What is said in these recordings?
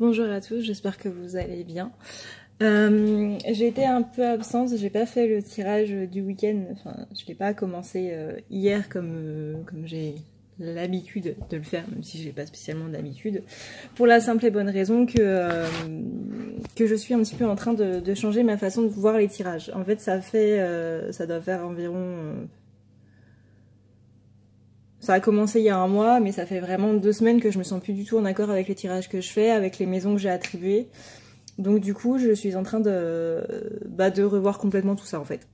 Bonjour à tous, j'espère que vous allez bien. J'ai été un peu absente, j'ai pas fait le tirage du week-end, enfin je l'ai pas commencé hier comme j'ai l'habitude de le faire, même si j'ai pas spécialement d'habitude, pour la simple et bonne raison que je suis un petit peu en train de changer ma façon de voir les tirages. En fait ça doit faire environ... ça a commencé il y a un mois, mais ça fait vraiment 2 semaines que je me sens plus du tout en accord avec les tirages que je fais, avec les maisons que j'ai attribuées. Donc du coup, je suis en train de revoir complètement tout ça en fait.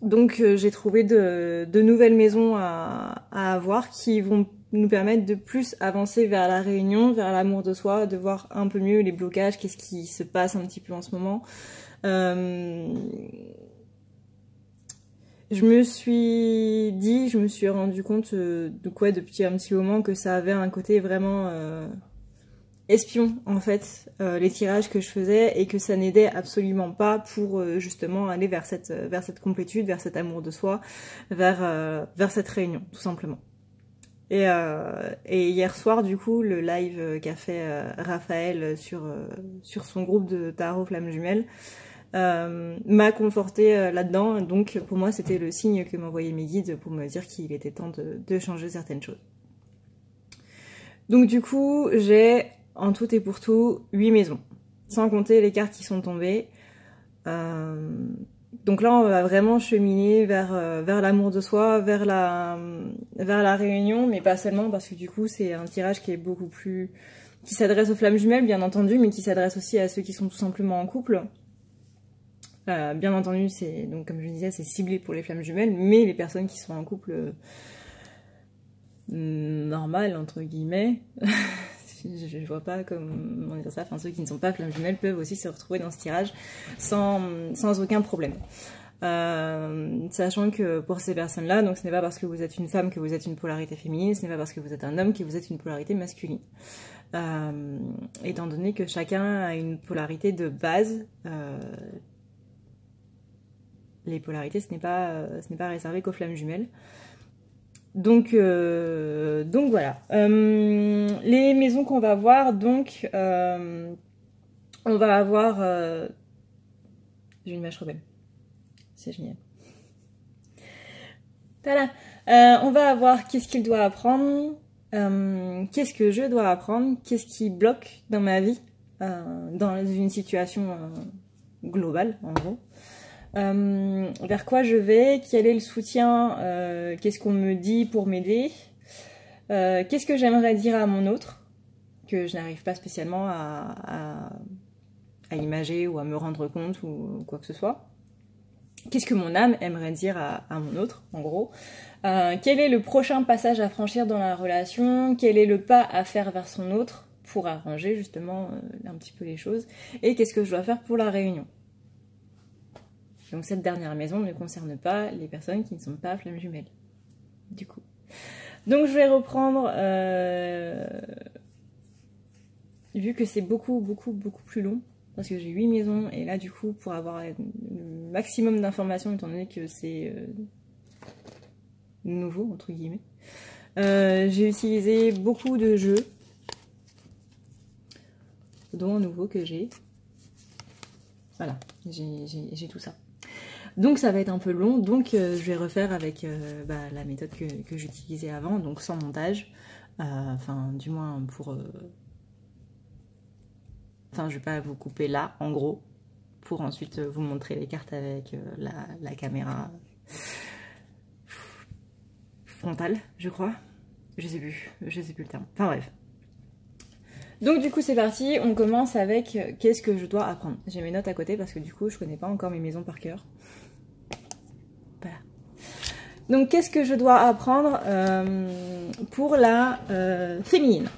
Donc j'ai trouvé de nouvelles maisons à avoir qui vont nous permettre de plus avancer vers la réunion, vers l'amour de soi, de voir un peu mieux les blocages, qu'est-ce qui se passe un petit peu en ce moment. Je me suis rendu compte depuis un petit moment que ça avait un côté vraiment espion en fait, les tirages que je faisais, et que ça n'aidait absolument pas pour justement aller vers cette complétude, vers cet amour de soi, vers cette réunion tout simplement. Et hier soir du coup le live qu'a fait Raphaël sur son groupe de tarot Flamme Jumelle m'a confortée là-dedans, donc pour moi c'était le signe que m'envoyaient mes guides pour me dire qu'il était temps de changer certaines choses. Donc du coup j'ai en tout et pour tout 8 maisons, sans compter les cartes qui sont tombées. Donc là on va vraiment cheminer vers l'amour de soi, vers la réunion, mais pas seulement, parce que du coup c'est un tirage qui est beaucoup plus... qui s'adresse aux flammes jumelles bien entendu, mais qui s'adresse aussi à ceux qui sont tout simplement en couple. Bien entendu, donc comme je disais, c'est ciblé pour les flammes jumelles, mais les personnes qui sont en couple normal entre guillemets, je vois pas comment dire ça, enfin ceux qui ne sont pas flammes jumelles peuvent aussi se retrouver dans ce tirage sans aucun problème. Sachant que pour ces personnes-là, donc ce n'est pas parce que vous êtes une femme que vous êtes une polarité féminine, ce n'est pas parce que vous êtes un homme que vous êtes une polarité masculine. Étant donné que chacun a une polarité de base, les polarités, ce n'est pas réservé qu'aux flammes jumelles. Donc voilà. Les maisons qu'on va voir, donc on va avoir... j'ai une mèche rebelle. C'est génial. Voilà. On va avoir qu'est-ce qu'il doit apprendre, qu'est-ce que je dois apprendre, qu'est-ce qui bloque dans ma vie, dans une situation globale en gros. Vers quoi je vais, quel est le soutien, qu'est-ce qu'on me dit pour m'aider, qu'est-ce que j'aimerais dire à mon autre, que je n'arrive pas spécialement à imager ou à me rendre compte ou quoi que ce soit. Qu'est-ce que mon âme aimerait dire à mon autre, en gros. Quel est le prochain passage à franchir dans la relation, quel est le pas à faire vers son autre pour arranger justement un petit peu les choses, et qu'est-ce que je dois faire pour la réunion. Donc cette dernière maison ne concerne pas les personnes qui ne sont pas flammes jumelles, du coup. Donc je vais reprendre, vu que c'est beaucoup plus long, parce que j'ai 8 maisons, et là du coup pour avoir le maximum d'informations, étant donné que c'est nouveau, entre guillemets, j'ai utilisé beaucoup de jeux, dont un nouveau que j'ai. Voilà, j'ai tout ça. Donc ça va être un peu long, donc je vais refaire avec la méthode que j'utilisais avant, donc sans montage, enfin du moins pour... Enfin je vais pas vous couper là, en gros, pour ensuite vous montrer les cartes avec la caméra frontale, je crois. Je sais plus le terme, enfin bref. Donc du coup c'est parti, on commence avec qu'est-ce que je dois apprendre. J'ai mes notes à côté parce que du coup je connais pas encore mes maisons par cœur. Voilà. Donc qu'est-ce que je dois apprendre pour la féminine.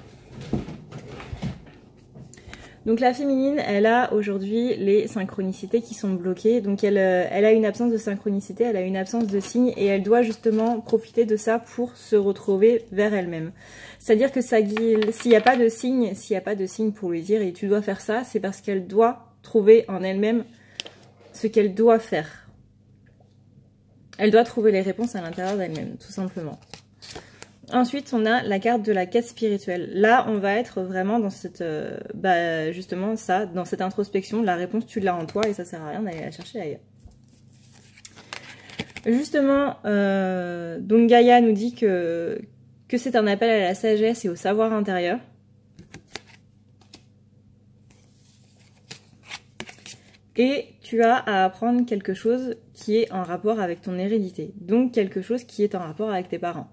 Donc la féminine, elle a aujourd'hui les synchronicités qui sont bloquées. Donc elle a une absence de synchronicité, elle a une absence de signe, et elle doit justement profiter de ça pour se retrouver vers elle-même. C'est-à-dire que s'il n'y a pas de signe pour lui dire et tu dois faire ça, c'est parce qu'elle doit trouver en elle-même ce qu'elle doit faire. Elle doit trouver les réponses à l'intérieur d'elle-même, tout simplement. Ensuite, on a la carte de la quête spirituelle. Là, on va être vraiment dans cette, justement, ça, dans cette introspection. La réponse, tu l'as en toi et ça sert à rien d'aller la chercher ailleurs. Justement, donc Gaïa nous dit que c'est un appel à la sagesse et au savoir intérieur. Et tu as à apprendre quelque chose qui est en rapport avec ton hérédité. Donc quelque chose qui est en rapport avec tes parents.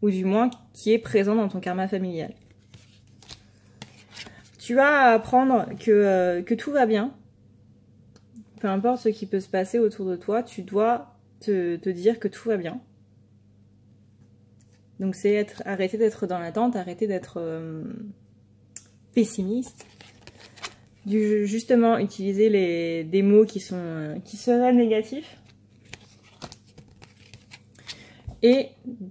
Ou du moins qui est présent dans ton karma familial. Tu as à apprendre que tout va bien. Peu importe ce qui peut se passer autour de toi, tu dois te dire que tout va bien. Donc c'est arrêter d'être dans l'attente, arrêter d'être pessimiste. Justement utiliser des mots qui seraient négatifs. Et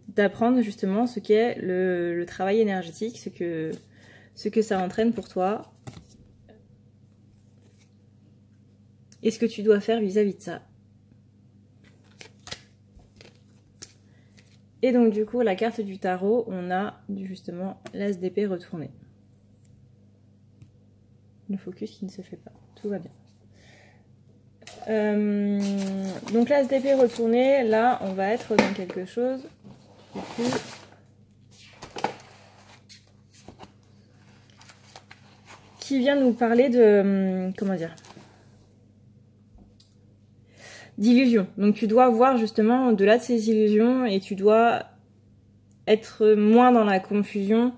d'apprendre justement ce qu'est le travail énergétique, ce que ça entraîne pour toi. Et ce que tu dois faire vis-à-vis de ça. Et donc du coup, la carte du tarot, on a justement l'as d'épée retourné. Le focus qui ne se fait pas. Tout va bien. Donc l'as d'épée retourné, là on va être dans quelque chose du coup, qui vient nous parler de, comment dire, d'illusions. Donc tu dois voir justement au-delà de ces illusions et tu dois être moins dans la confusion,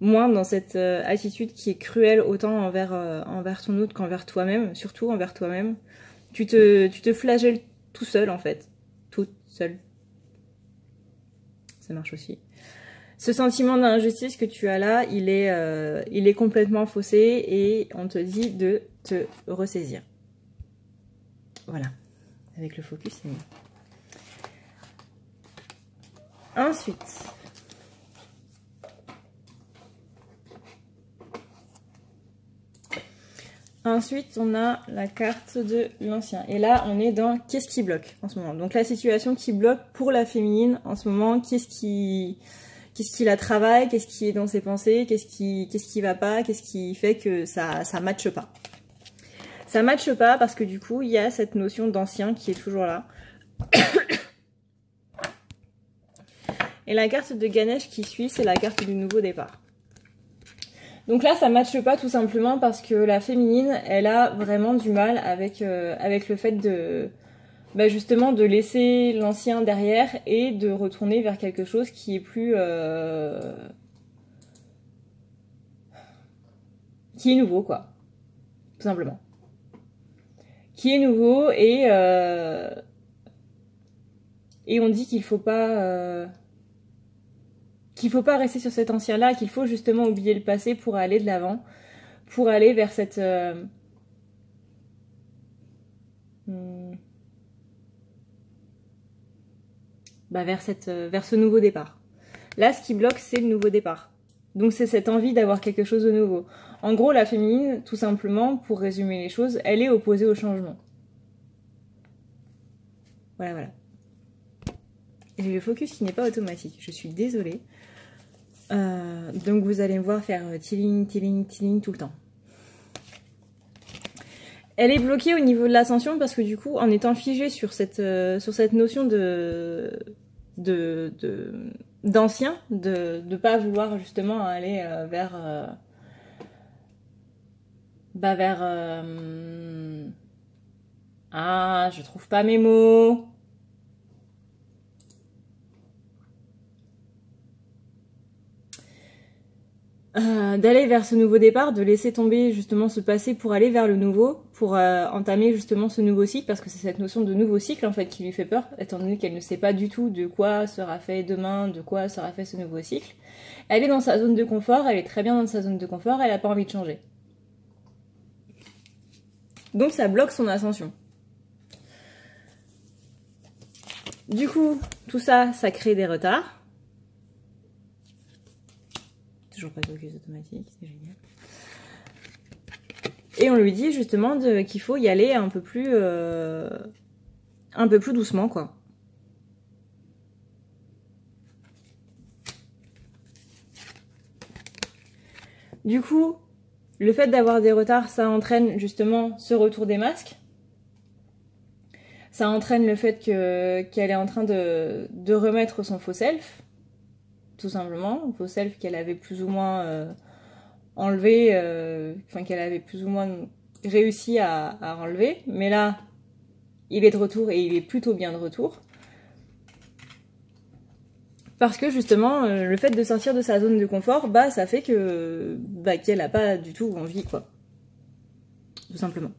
moins dans cette attitude qui est cruelle autant envers ton autre qu'envers toi-même, surtout envers toi-même. Tu te flagelles tout seul en fait, toute seule. Ça marche aussi. Ce sentiment d'injustice que tu as là, il est complètement faussé et on te dit de te ressaisir. Voilà. Avec le focus, c'est mieux. Ensuite, on a la carte de l'ancien. Et là, on est dans qu'est-ce qui bloque en ce moment. Donc la situation qui bloque pour la féminine en ce moment, qu'est-ce qui la travaille, qu'est-ce qui est dans ses pensées, qu'est-ce qui va pas, qu'est-ce qui fait que ça matche pas. Ça matche pas parce que du coup, il y a cette notion d'ancien qui est toujours là. Et la carte de Ganesh qui suit, c'est la carte du nouveau départ. Donc là, ça matche pas tout simplement parce que la féminine, elle a vraiment du mal avec le fait de, justement, de laisser l'ancien derrière et de retourner vers quelque chose qui est plus, qui est nouveau, quoi, tout simplement, qui est nouveau et on dit qu'il faut pas rester sur cet ancien-là, qu'il faut justement oublier le passé pour aller de l'avant, pour aller vers cette... vers ce nouveau départ. Là, ce qui bloque, c'est le nouveau départ. Donc c'est cette envie d'avoir quelque chose de nouveau. En gros, la féminine, tout simplement, pour résumer les choses, elle est opposée au changement. Voilà. J'ai le focus qui n'est pas automatique, je suis désolée. Donc vous allez me voir faire tiling, tiling, tiling tout le temps. Elle est bloquée au niveau de l'ascension parce que du coup, en étant figée sur cette notion d'ancien, de pas vouloir justement aller vers je trouve pas mes mots. D'aller vers ce nouveau départ, de laisser tomber justement ce passé pour aller vers le nouveau, pour entamer justement ce nouveau cycle, parce que c'est cette notion de nouveau cycle en fait qui lui fait peur, étant donné qu'elle ne sait pas du tout de quoi sera fait demain, de quoi sera fait ce nouveau cycle. Elle est dans sa zone de confort, elle est très bien dans sa zone de confort, elle n'a pas envie de changer. Donc ça bloque son ascension. Du coup, tout ça, ça crée des retards. Toujours pas de focus automatique, c'est génial. Et on lui dit justement qu'il faut y aller un peu plus doucement, quoi. Du coup, le fait d'avoir des retards, ça entraîne justement ce retour des masques. Ça entraîne le fait qu'elle est en train de remettre son faux self, tout simplement. Faux self qu'elle avait plus ou moins enlevé, qu'elle avait plus ou moins réussi à enlever. Mais là, il est de retour et il est plutôt bien de retour. Parce que justement, le fait de sortir de sa zone de confort, ça fait qu'elle n'a pas du tout envie, quoi. Tout simplement.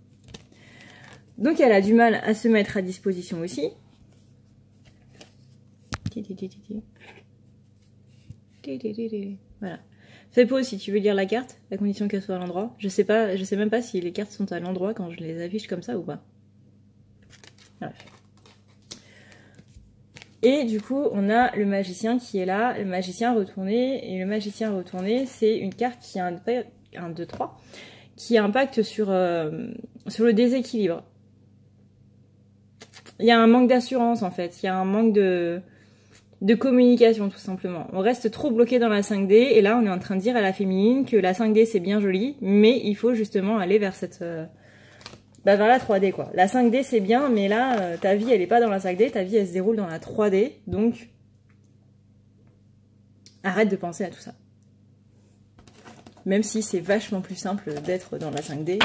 Donc elle a du mal à se mettre à disposition aussi. Voilà. Fais pause si tu veux lire la carte, à condition qu'elle soit à l'endroit. Je sais même pas si les cartes sont à l'endroit quand je les affiche comme ça ou pas. Voilà. Et du coup, on a le magicien qui est là, le magicien retourné. Et le magicien retourné, c'est une carte qui a 1, 2, 3, qui impacte sur le déséquilibre. Il y a un manque d'assurance en fait, il y a un manque de communication tout simplement. On reste trop bloqué dans la 5D et là on est en train de dire à la féminine que la 5D c'est bien joli, mais il faut justement aller vers vers la 3D quoi. La 5D c'est bien, mais là ta vie elle est pas dans la 5D, ta vie elle se déroule dans la 3D, donc arrête de penser à tout ça. Même si c'est vachement plus simple d'être dans la 5D,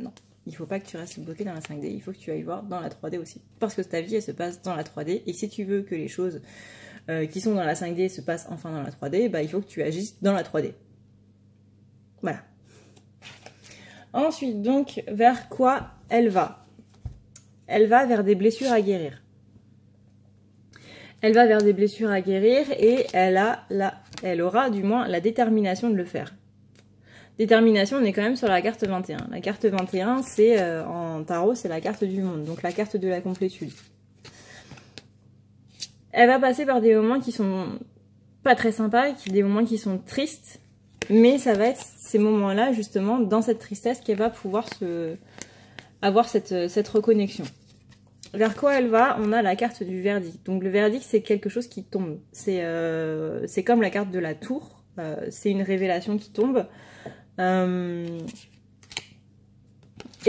non. Il faut pas que tu restes bloqué dans la 5D, il faut que tu ailles voir dans la 3D aussi. Parce que ta vie, elle se passe dans la 3D, et si tu veux que les choses qui sont dans la 5D se passent enfin dans la 3D, il faut que tu agisses dans la 3D. Voilà. Ensuite, donc, vers quoi elle va? Elle va vers des blessures à guérir. Elle va vers des blessures à guérir, et elle aura du moins la détermination de le faire. Détermination, on est quand même sur la carte 21. La carte 21, c'est en tarot, c'est la carte du monde, donc la carte de la complétude. Elle va passer par des moments qui sont pas très sympas, des moments qui sont tristes, mais ça va être ces moments-là, justement, dans cette tristesse, qu'elle va pouvoir avoir cette reconnexion. Vers quoi elle va? On a la carte du verdict. Donc le verdict, c'est quelque chose qui tombe. C'est comme la carte de la tour, c'est une révélation qui tombe. Et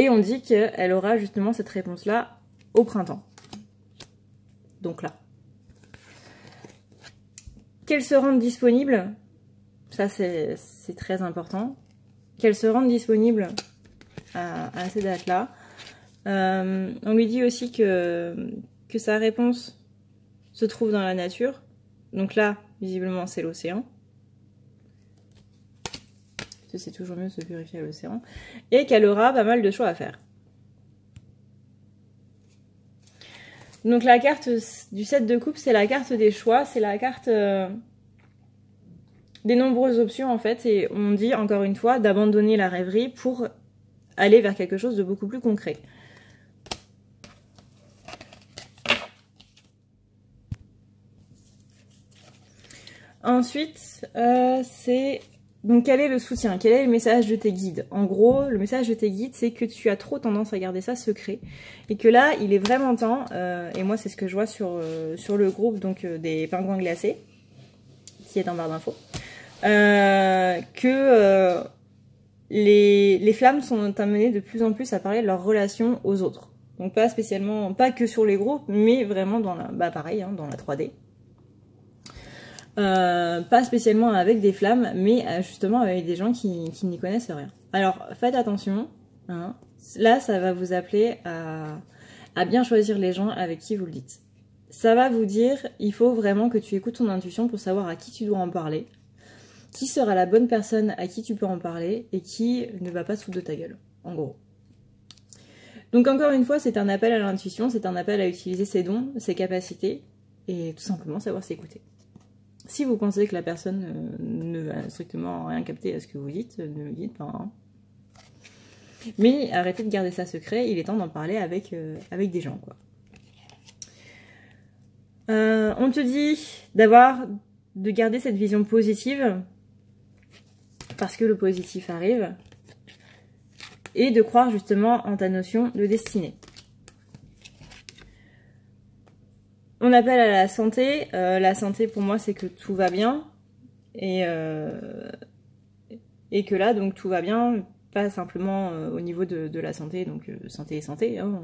on dit qu'elle aura justement cette réponse-là au printemps. Donc là. Qu'elle se rende disponible, ça c'est très important. Qu'elle se rende disponible à ces dates-là. On lui dit aussi que sa réponse se trouve dans la nature. Donc là, visiblement, c'est l'océan. C'est toujours mieux de se purifier à l'océan, et qu'elle aura pas mal de choix à faire. Donc la carte du 7 de coupe, c'est la carte des choix, c'est la carte des nombreuses options en fait, et on dit encore une fois d'abandonner la rêverie pour aller vers quelque chose de beaucoup plus concret. Ensuite, c'est... Donc quel est le soutien? Quel est le message de tes guides? En gros, le message de tes guides, c'est que tu as trop tendance à garder ça secret. Et que là, il est vraiment temps, et moi c'est ce que je vois sur le groupe donc des pingouins glacés, qui est en barre d'infos, que les flammes sont amenées de plus en plus à parler de leur relation aux autres. Donc pas que sur les groupes, mais vraiment dans la, pareil, dans la 3D. Pas spécialement avec des flammes, mais justement avec des gens qui n'y connaissent rien. Alors faites attention, là ça va vous appeler à bien choisir les gens avec qui vous le dites. Ça va vous dire, il faut vraiment que tu écoutes ton intuition pour savoir à qui tu dois en parler, qui sera la bonne personne à qui tu peux en parler et qui ne va pas se foutre de ta gueule, en gros. Donc encore une fois, c'est un appel à l'intuition, c'est un appel à utiliser ses dons, ses capacités et tout simplement savoir s'écouter. Si vous pensez que la personne ne va strictement rien capter à ce que vous dites, ne le dites pas. Mais arrêtez de garder ça secret, il est temps d'en parler avec des gens, quoi. On te dit de garder cette vision positive, parce que le positif arrive, et de croire justement en ta notion de destinée. On appelle à la santé. La santé, pour moi, c'est que tout va bien. Et et que là, donc tout va bien, pas simplement au niveau de la santé, donc santé, hein,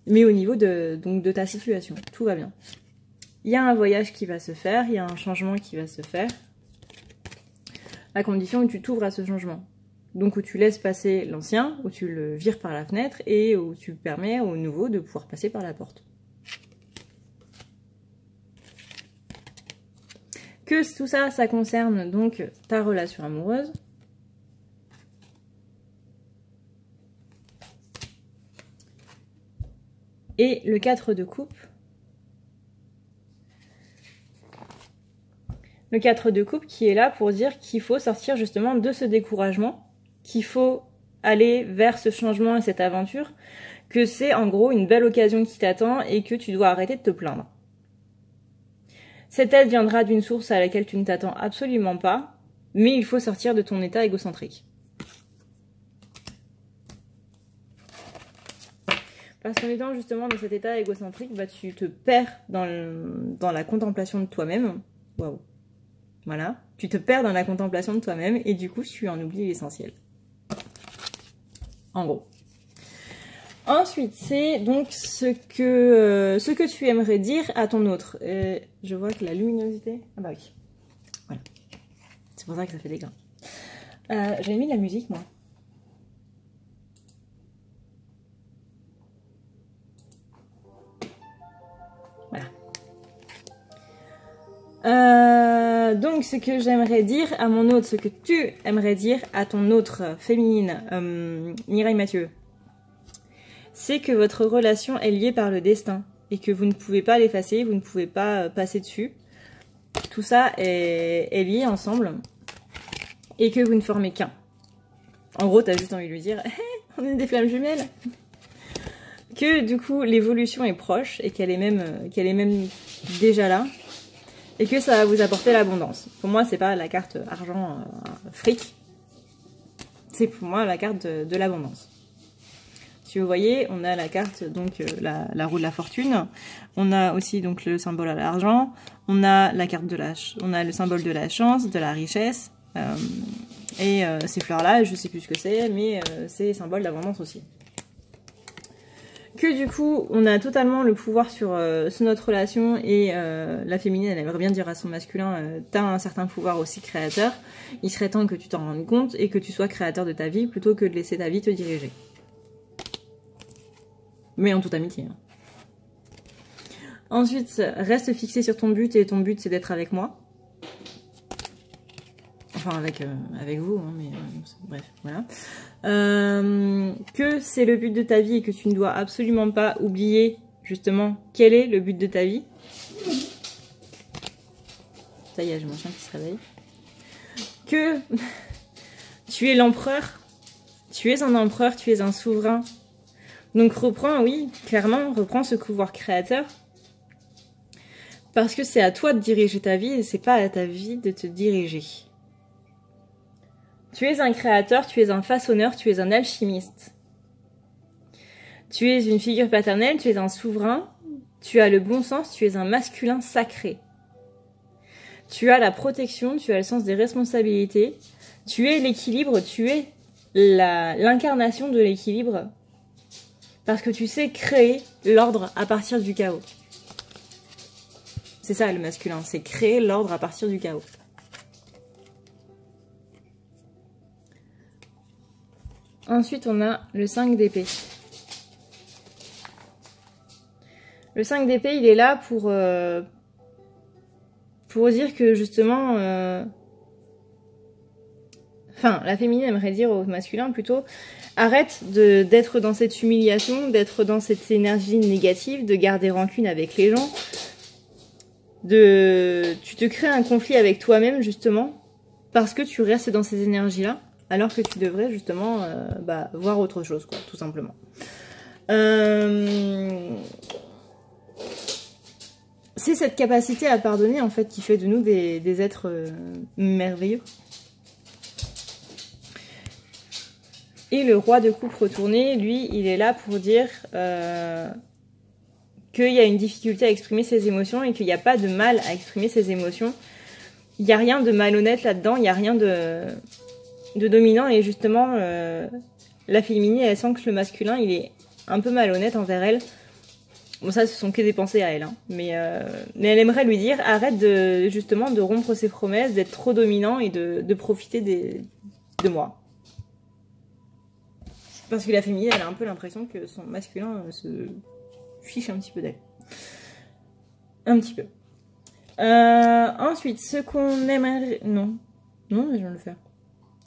mais au niveau donc de ta situation, tout va bien. Il y a un voyage qui va se faire, il y a un changement qui va se faire, à condition où tu t'ouvres à ce changement. Donc où tu laisses passer l'ancien, où tu le vires par la fenêtre et où tu permets au nouveau de pouvoir passer par la porte. Que tout ça, ça concerne donc ta relation amoureuse. Et le 4 de coupe. Le 4 de coupe qui est là pour dire qu'il faut sortir justement de ce découragement, qu'il faut aller vers ce changement et cette aventure, que c'est en gros une belle occasion qui t'attend et que tu dois arrêter de te plaindre. Cette aide viendra d'une source à laquelle tu ne t'attends absolument pas, mais il faut sortir de ton état égocentrique. Parce qu'en étant justement dans cet état égocentrique, bah, tu te perds dans la contemplation de toi-même. Waouh. Voilà, tu te perds dans la contemplation de toi-même et du coup, tu en oublies l'essentiel. En gros. Ensuite, c'est donc ce que tu aimerais dire à ton autre. Et je vois que la luminosité... Ah bah oui. Voilà. C'est pour ça que ça fait des grains. J'avais mis de la musique, moi. Donc ce que j'aimerais dire à mon autre, ce que tu aimerais dire à ton autre féminine, Mireille Mathieu, c'est que votre relation est liée par le destin et que vous ne pouvez pas l'effacer, vous ne pouvez pas passer dessus. Tout ça est lié ensemble et que vous ne formez qu'un. En gros, t'as juste envie de lui dire hey, on est des flammes jumelles. Que du coup l'évolution est proche et qu'elle est même déjà là. Et que ça va vous apporter l'abondance. Pour moi, c'est pas la carte argent fric. C'est pour moi la carte de l'abondance. Si vous voyez, on a la carte, donc la roue de la fortune. On a aussi donc le symbole à l'argent. On a la carte on a le symbole de la chance, de la richesse. Et ces fleurs-là, je sais plus ce que c'est, mais c'est symbole d'abondance aussi. Que du coup, on a totalement le pouvoir sur notre relation et la féminine, elle aimerait bien dire à son masculin, t'as un certain pouvoir aussi créateur, il serait temps que tu t'en rendes compte et que tu sois créateur de ta vie plutôt que de laisser ta vie te diriger. Mais en toute amitié. Hein. Ensuite, reste fixé sur ton but et ton but c'est d'être avec moi. Enfin avec vous, hein, mais bref, voilà. Que c'est le but de ta vie et que tu ne dois absolument pas oublier justement quel est le but de ta vie. Ça y est, j'ai mon chien qui se réveille. Que tu es l'empereur, tu es un empereur, tu es un souverain. Donc reprends, oui, clairement, reprends ce pouvoir créateur. Parce que c'est à toi de diriger ta vie et c'est pas à ta vie de te diriger. Tu es un créateur, tu es un façonneur, tu es un alchimiste. Tu es une figure paternelle, tu es un souverain, tu as le bon sens, tu es un masculin sacré. Tu as la protection, tu as le sens des responsabilités, tu es l'équilibre, tu es l'incarnation de l'équilibre. Parce que tu sais créer l'ordre à partir du chaos. C'est ça le masculin, c'est créer l'ordre à partir du chaos. Ensuite, on a le 5 d'épée. Le 5 d'épée, il est là pour dire que justement... Enfin, la féminine aimerait dire au masculin plutôt, arrête d'être dans cette humiliation, d'être dans cette énergie négative, de garder rancune avec les gens. Tu te crées un conflit avec toi-même justement, parce que tu restes dans ces énergies-là. Alors que tu devrais justement voir autre chose, quoi, tout simplement. C'est cette capacité à pardonner, en fait, qui fait de nous des êtres merveilleux. Et le roi de coupe retourné, lui, il est là pour dire qu'il y a une difficulté à exprimer ses émotions et qu'il n'y a pas de mal à exprimer ses émotions. Il n'y a rien de malhonnête là-dedans, il n'y a rien de... dominant et justement la féminine elle sent que le masculin il est un peu malhonnête envers elle. Bon ça ce sont que des pensées à elle hein. Mais elle aimerait lui dire arrête justement de rompre ses promesses, d'être trop dominant et de profiter de moi. Parce que la féminine elle a un peu l'impression que son masculin se fiche un petit peu d'elle. Un petit peu. Ensuite, ce qu'on aimerait... Non, mais je viens de le faire.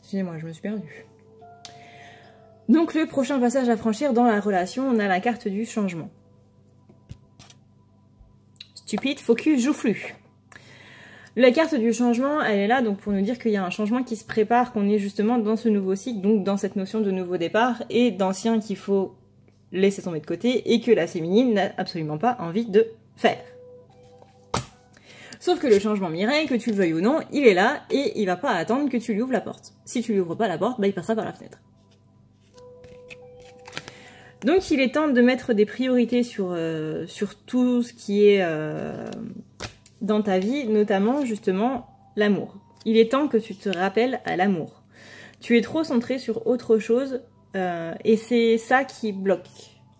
Excusez-moi, je me suis perdue. Donc le prochain passage à franchir dans la relation, on a la carte du changement. Stupide, focus, joufflu. La carte du changement, elle est là donc pour nous dire qu'il y a un changement qui se prépare, qu'on est justement dans ce nouveau cycle, donc dans cette notion de nouveau départ et d'ancien qu'il faut laisser tomber de côté et que la féminine n'a absolument pas envie de faire. Sauf que le changement Mireille, que tu le veuilles ou non, il est là et il va pas attendre que tu lui ouvres la porte. Si tu lui ouvres pas la porte, bah il passera par la fenêtre. Donc il est temps de mettre des priorités sur tout ce qui est dans ta vie, notamment justement l'amour. Il est temps que tu te rappelles à l'amour. Tu es trop centré sur autre chose et c'est ça qui bloque.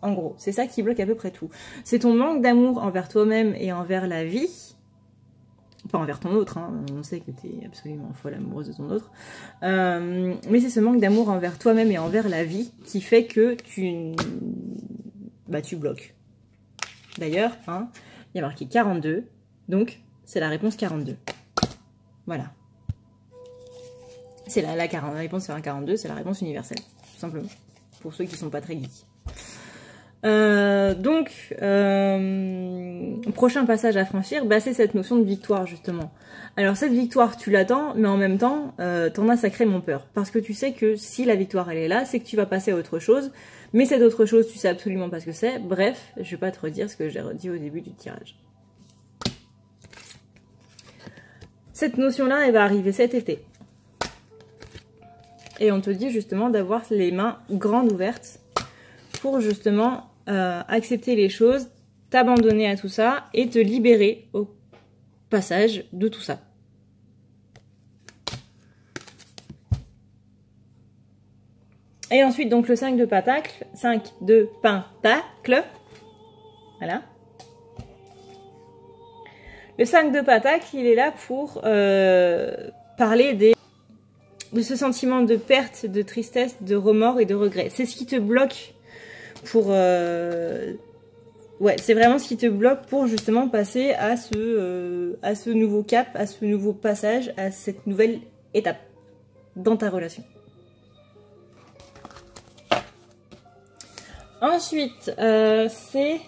En gros, c'est ça qui bloque à peu près tout. C'est ton manque d'amour envers toi-même et envers la vie. Pas envers ton autre, hein. On sait que tu es absolument folle amoureuse de ton autre. Mais c'est ce manque d'amour envers toi-même et envers la vie qui fait que tu bloques. D'ailleurs, hein, il y a marqué 42, donc c'est la réponse 42. Voilà. C'est la réponse c'est la 42, c'est la réponse universelle, tout simplement. Pour ceux qui sont pas très geeks. Prochain passage à franchir, bah, c'est cette notion de victoire justement. Alors cette victoire tu l'attends, mais en même temps t'en as sacrément peur, parce que tu sais que si la victoire elle est là, c'est que tu vas passer à autre chose, mais cette autre chose tu sais absolument pas ce que c'est. Bref, je vais pas te redire ce que j'ai redit au début du tirage. Cette notion là elle va arriver cet été, et on te dit justement d'avoir les mains grandes ouvertes pour justement accepter les choses, t'abandonner à tout ça et te libérer au passage de tout ça. Et ensuite, donc le 5 de Pentacle, 5 de Pentacle, voilà. Le 5 de Pentacle, il est là pour parler de ce sentiment de perte, de tristesse, de remords et de regret. C'est ce qui te bloque pour... ouais, c'est vraiment ce qui te bloque pour justement passer à ce nouveau cap, à ce nouveau passage, à cette nouvelle étape dans ta relation. Ensuite, c'est...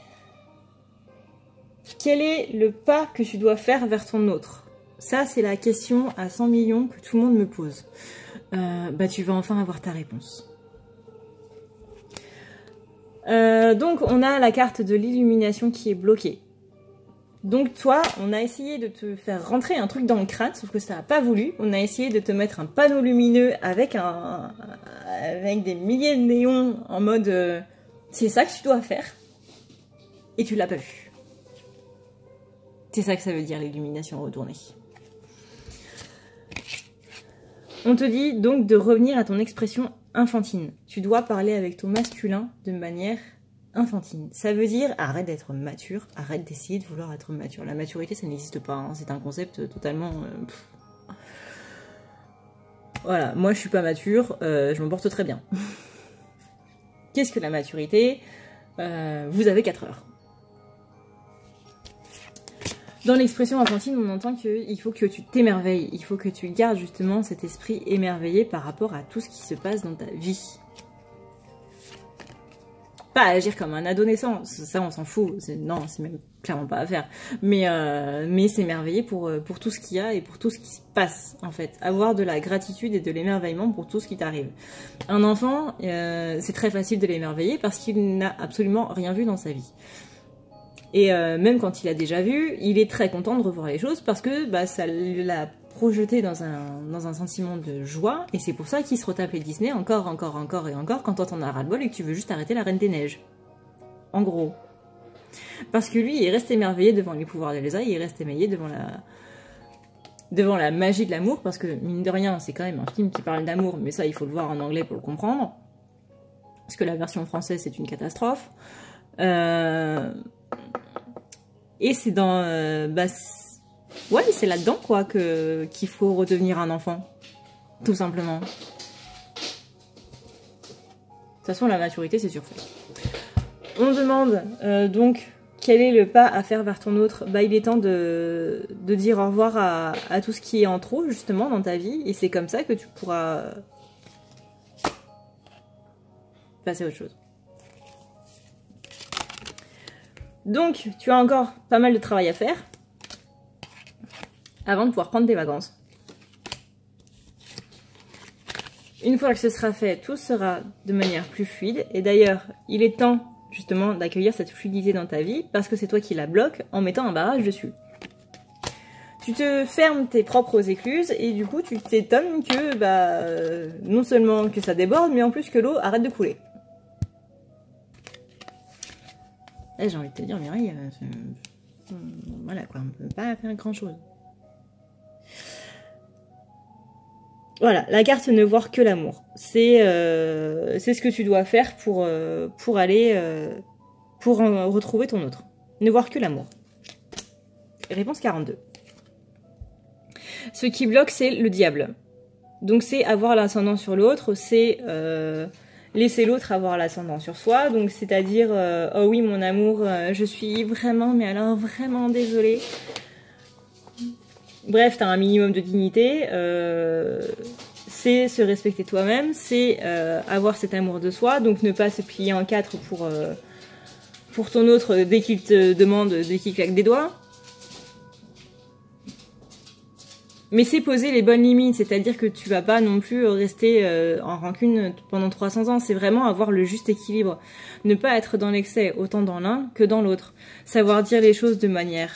Quel est le pas que tu dois faire vers ton autre? Ça, c'est la question à 100 millions que tout le monde me pose. Bah, tu vas enfin avoir ta réponse. Donc, on a la carte de l'illumination qui est bloquée. Donc, toi, on a essayé de te faire rentrer un truc dans le crâne, sauf que ça n'a pas voulu. On a essayé de te mettre un panneau lumineux avec des milliers de néons en mode c'est ça que tu dois faire. Et tu l'as pas vu. C'est ça que ça veut dire l'illumination retournée. On te dit donc de revenir à ton expression infantine. Tu dois parler avec ton masculin de manière infantine. Ça veut dire arrête d'être mature, arrête d'essayer de vouloir être mature. La maturité, ça n'existe pas, hein. C'est un concept totalement... Voilà, moi je suis pas mature, je m'en porte très bien. Qu'est-ce que la maturité? Vous avez 4 heures. Dans l'expression enfantine, on entend qu'il faut que tu t'émerveilles, il faut que tu gardes justement cet esprit émerveillé par rapport à tout ce qui se passe dans ta vie. Pas agir comme un adolescent, ça on s'en fout, non, c'est même clairement pas à faire. Mais s'émerveiller pour tout ce qu'il y a et pour tout ce qui se passe en fait. Avoir de la gratitude et de l'émerveillement pour tout ce qui t'arrive. Un enfant, c'est très facile de l'émerveiller parce qu'il n'a absolument rien vu dans sa vie. Et même quand il a déjà vu, il est très content de revoir les choses parce que bah, ça l'a projeté dans un sentiment de joie. Et c'est pour ça qu'il se retape les Disney encore et encore quand t'en as ras-le-bol et que tu veux juste arrêter la Reine des Neiges. En gros. Parce que lui, il reste émerveillé devant les pouvoirs d'Elsa, il reste émerveillé devant devant la magie de l'amour, parce que mine de rien, c'est quand même un film qui parle d'amour, mais ça, il faut le voir en anglais pour le comprendre. Parce que la version française, c'est une catastrophe. Et c'est dans... ouais, c'est là-dedans, quoi, qu'il faut redevenir un enfant. Tout simplement. De toute façon, la maturité, c'est surfait. On demande, donc, quel est le pas à faire vers ton autre? Bah, il est temps de dire au revoir à tout ce qui est en trop, justement, dans ta vie. Et c'est comme ça que tu pourras passer à autre chose. Donc, tu as encore pas mal de travail à faire avant de pouvoir prendre tes vacances. Une fois que ce sera fait, tout sera de manière plus fluide. Et d'ailleurs, il est temps justement d'accueillir cette fluidité dans ta vie parce que c'est toi qui la bloques en mettant un barrage dessus. Tu te fermes tes propres écluses et du coup tu t'étonnes que non seulement que ça déborde, mais en plus que l'eau arrête de couler. Et j'ai envie de te dire, Mireille, voilà quoi, on ne peut pas faire grand chose. Voilà, la carte ne voir que l'amour. C'est ce que tu dois faire pour retrouver ton autre. Ne voir que l'amour. Réponse 42. Ce qui bloque, c'est le diable. Donc c'est avoir l'ascendant sur l'autre, c'est laisser l'autre avoir l'ascendant sur soi. Donc c'est-à-dire, oh oui mon amour, je suis vraiment, mais alors vraiment désolée. Bref, t'as un minimum de dignité, c'est se respecter toi-même, c'est avoir cet amour de soi, donc ne pas se plier en quatre pour ton autre dès qu'il te demande, dès qu'il claque des doigts. Mais c'est poser les bonnes limites, c'est-à-dire que tu vas pas non plus rester en rancune pendant 300 ans, c'est vraiment avoir le juste équilibre. Ne pas être dans l'excès, autant dans l'un que dans l'autre. Savoir dire les choses de manière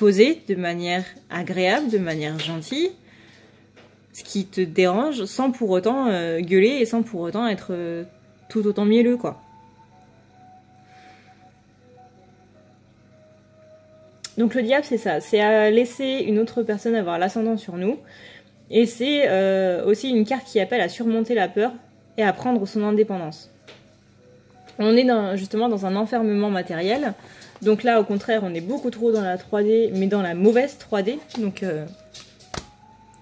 posée, de manière agréable, de manière gentille, ce qui te dérange, sans pour autant gueuler et sans pour autant être tout autant mielleux, quoi. Donc le diable, c'est ça, c'est à laisser une autre personne avoir l'ascendant sur nous, et c'est aussi une carte qui appelle à surmonter la peur et à prendre son indépendance. On est justement dans un enfermement matériel. Donc là, au contraire, on est beaucoup trop dans la 3D, mais dans la mauvaise 3D. Donc,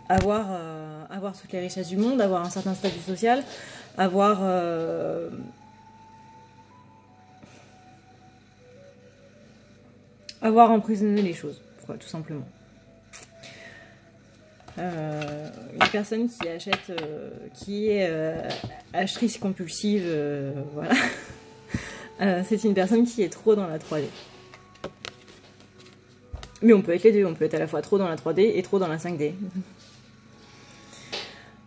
avoir toutes les richesses du monde, avoir un certain statut social, avoir emprisonné les choses, quoi, tout simplement. Une personne qui achète, qui est achetrice compulsive, voilà. C'est une personne qui est trop dans la 3D. Mais on peut être les deux, on peut être à la fois trop dans la 3D et trop dans la 5D.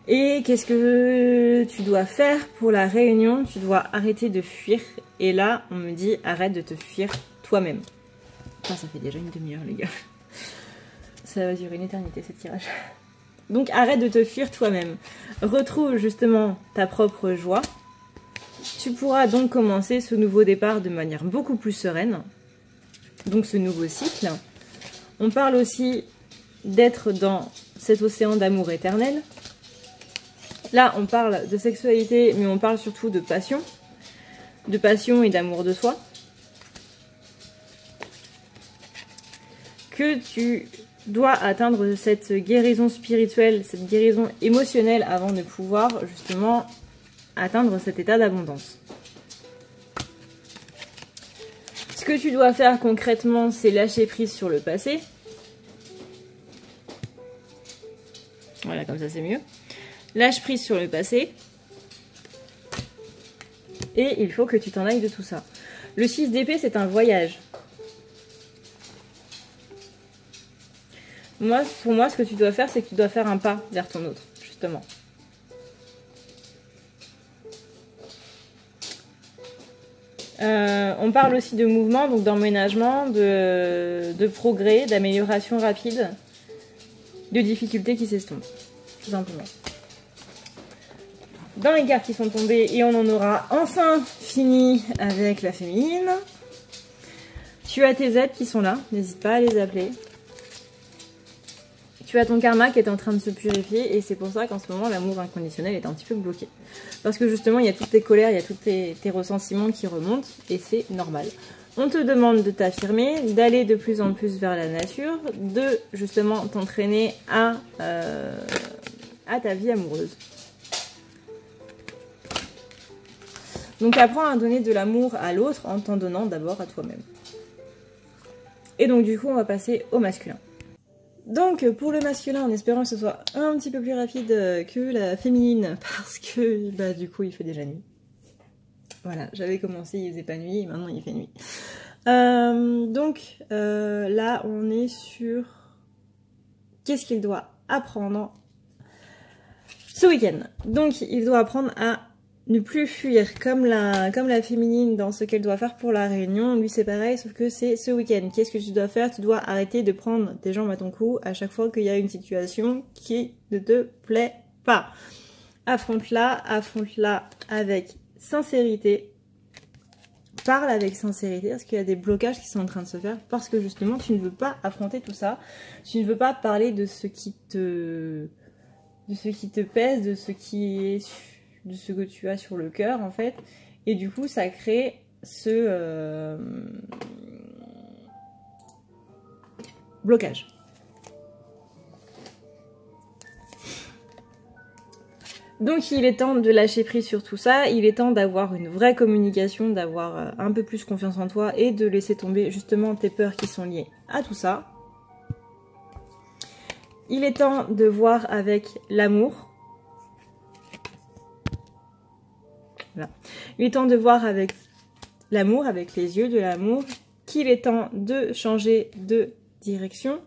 Et qu'est-ce que tu dois faire pour la réunion? Tu dois arrêter de fuir. Et là, on me dit, arrête de te fuir toi-même. Enfin, ça fait déjà une demi-heure, les gars. Ça va durer une éternité, ce tirage. Donc, arrête de te fuir toi-même. Retrouve justement ta propre joie. Tu pourras donc commencer ce nouveau départ de manière beaucoup plus sereine. Donc ce nouveau cycle. On parle aussi d'être dans cet océan d'amour éternel. Là, on parle de sexualité, mais on parle surtout de passion et d'amour de soi. Que tu dois atteindre cette guérison spirituelle, cette guérison émotionnelle avant de pouvoir justement atteindre cet état d'abondance. Ce que tu dois faire concrètement, c'est lâcher prise sur le passé. Voilà, comme ça c'est mieux. Lâche prise sur le passé. Et il faut que tu t'en ailles de tout ça. Le 6 d'épée, c'est un voyage. Pour moi, ce que tu dois faire, c'est que tu dois faire un pas vers ton autre, justement. On parle aussi de mouvement, donc d'emménagement, de progrès, d'amélioration rapide, de difficultés qui s'estompent, tout simplement. Dans les cartes qui sont tombées, et on en aura enfin fini avec la féminine, tu as tes aides qui sont là, n'hésite pas à les appeler. tu as ton karma qui est en train de se purifier et c'est pour ça qu'en ce moment l'amour inconditionnel est un petit peu bloqué. Parce que justement il y a toutes tes colères, il y a tous tes ressentiments qui remontent et c'est normal. On te demande de t'affirmer, d'aller de plus en plus vers la nature, de justement t'entraîner à ta vie amoureuse. Donc apprends à donner de l'amour à l'autre en t'en donnant d'abord à toi-même. Et donc du coup on va passer au masculin. Donc pour le masculin, en espérant que ce soit un petit peu plus rapide que la féminine, parce que bah, du coup il fait déjà nuit. Voilà, j'avais commencé, il faisait pas nuit, et maintenant il fait nuit. Donc là on est sur qu'est-ce qu'il doit apprendre ce week-end. Donc il doit apprendre à ne plus fuir comme la féminine dans ce qu'elle doit faire pour la réunion. Lui c'est pareil, sauf que c'est ce week-end. Qu'est-ce que tu dois faire? Tu dois arrêter de prendre tes jambes à ton cou à chaque fois qu'il y a une situation qui ne te plaît pas. Affronte-la avec sincérité. Parle avec sincérité parce qu'il y a des blocages qui sont en train de se faire parce que justement tu ne veux pas affronter tout ça. Tu ne veux pas parler de ce qui te pèse, de ce que tu as sur le cœur en fait, et du coup ça crée ce blocage. Donc il est temps de lâcher prise sur tout ça, il est temps d'avoir une vraie communication, d'avoir un peu plus confiance en toi et de laisser tomber justement tes peurs qui sont liées à tout ça. Il est temps de voir avec l'amour. Voilà. Il est temps de voir avec l'amour, avec les yeux de l'amour, qu'il est temps de changer de direction.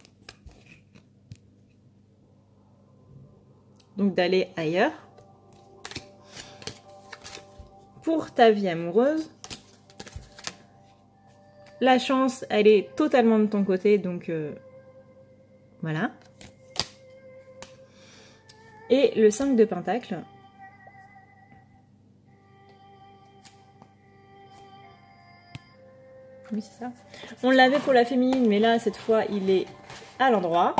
Donc d'aller ailleurs. Pour ta vie amoureuse, la chance, elle est totalement de ton côté, donc voilà. Et le 5 de Pentacle. Oui, c'est ça. On l'avait pour la féminine, mais là, cette fois, il est à l'endroit.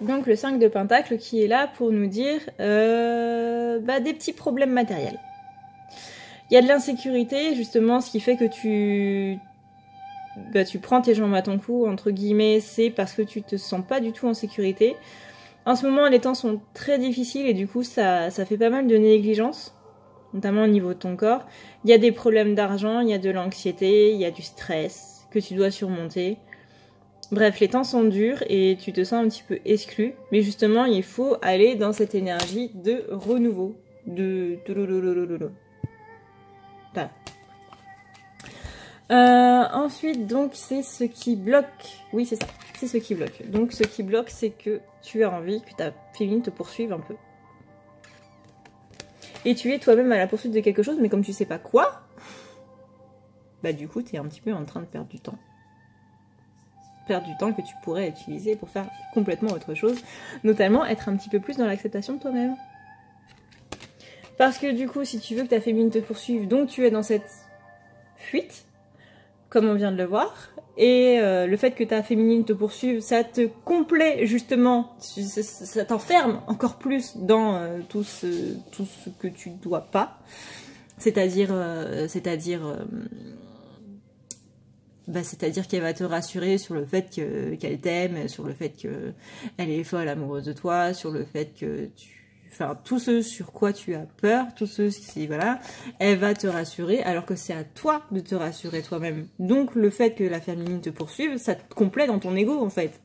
Donc, le 5 de Pentacle qui est là pour nous dire des petits problèmes matériels. Il y a de l'insécurité, justement, ce qui fait que tu prends tes jambes à ton cou, entre guillemets, c'est parce que tu te sens pas du tout en sécurité. En ce moment, les temps sont très difficiles et du coup, ça fait pas mal de négligence, notamment au niveau de ton corps. Il y a des problèmes d'argent, il y a de l'anxiété, il y a du stress que tu dois surmonter. Bref, les temps sont durs et tu te sens un petit peu exclu. Mais justement, il faut aller dans cette énergie de renouveau. Ensuite, donc, c'est ce qui bloque. Oui, c'est ça. C'est ce qui bloque. Donc, ce qui bloque, c'est que tu as envie que ta féminine te poursuive un peu. Et tu es toi-même à la poursuite de quelque chose, mais comme tu sais pas quoi, bah du coup, tu es un petit peu en train de perdre du temps. Perdre du temps que tu pourrais utiliser pour faire complètement autre chose, notamment être un petit peu plus dans l'acceptation de toi-même. Parce que du coup, si tu veux que ta féminine te poursuive, donc tu es dans cette fuite, comme on vient de le voir, et le fait que ta féminine te poursuive, ça te complaît justement, ça t'enferme encore plus dans tout ce que tu dois pas, c'est-à-dire qu'elle va te rassurer sur le fait qu'elle t'aime, sur le fait qu'elle est folle amoureuse de toi, sur le fait que tout ce sur quoi tu as peur, tout ce qui, voilà, elle va te rassurer, alors que c'est à toi de te rassurer toi-même. Donc le fait que la féminine te poursuive, ça te complaît dans ton ego en fait.